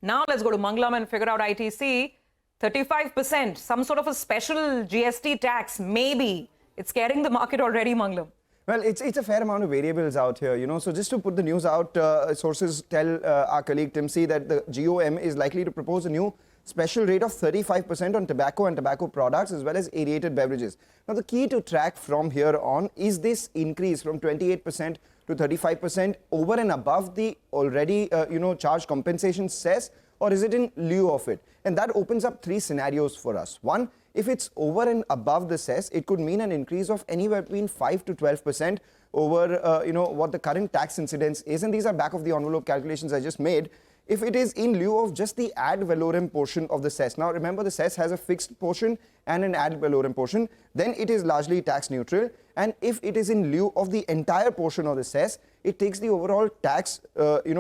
Now let's go to Mangalam and figure out ITC. 35%, some sort of a special GST tax, maybe. It's scaring the market already, Mangalam. Well, it's a fair amount of variables out here, So just to put the news out, sources tell our colleague Tim C that the GoM is likely to propose a new special rate of 35% on tobacco and tobacco products as well as aerated beverages. Now, the key to track from here on is this increase from 28% to 35% over and above the already, charged compensation cess, or is it in lieu of it? And that opens up three scenarios for us. One, if it's over and above the cess, it could mean an increase of anywhere between 5 to 12% over, what the current tax incidence is. And these are back of the envelope calculations I just made. If it is in lieu of just the ad valorem portion of the cess. Now, remember, the cess has a fixed portion and an ad valorem portion. Then it is largely tax neutral. And if it is in lieu of the entire portion of the cess, it takes the overall tax,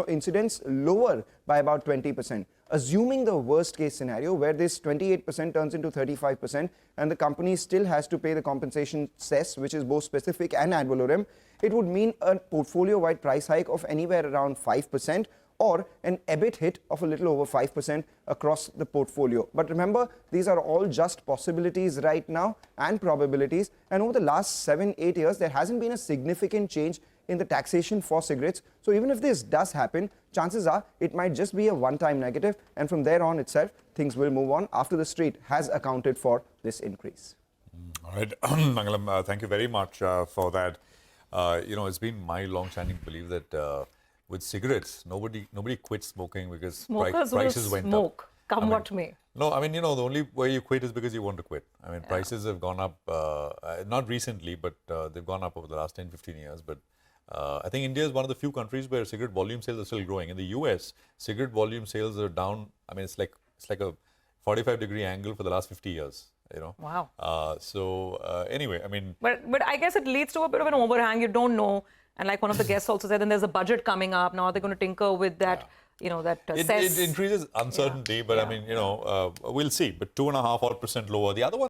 incidence lower by about 20%. Assuming the worst case scenario where this 28% turns into 35% and the company still has to pay the compensation cess, which is both specific and ad valorem, it would mean a portfolio-wide price hike of anywhere around 5%, or an EBIT hit of a little over 5% across the portfolio. But remember, these are all just possibilities right now and probabilities. And over the last 7-8 years, there hasn't been a significant change in the taxation for cigarettes. So even if this does happen, chances are it might just be a one-time negative. And from there on itself, things will move on after the street has accounted for this increase. All right, Mangalam, thank you very much for that. It's been my long-standing belief that with cigarettes, nobody quits smoking because prices went up. Come what may. No, the only way you quit is because you want to quit. Prices have gone up, not recently, but they've gone up over the last 10-15 years. But I think India is one of the few countries where cigarette volume sales are still growing. In the US, cigarette volume sales are down. It's like a 45-degree angle for the last 50 years. Wow. Anyway, But I guess it leads to a bit of an overhang. You don't know. And like one of the guests also said, then there's a budget coming up. Now they're going to tinker with that, cess. It increases uncertainty, but we'll see. But 2.5% lower. The other one.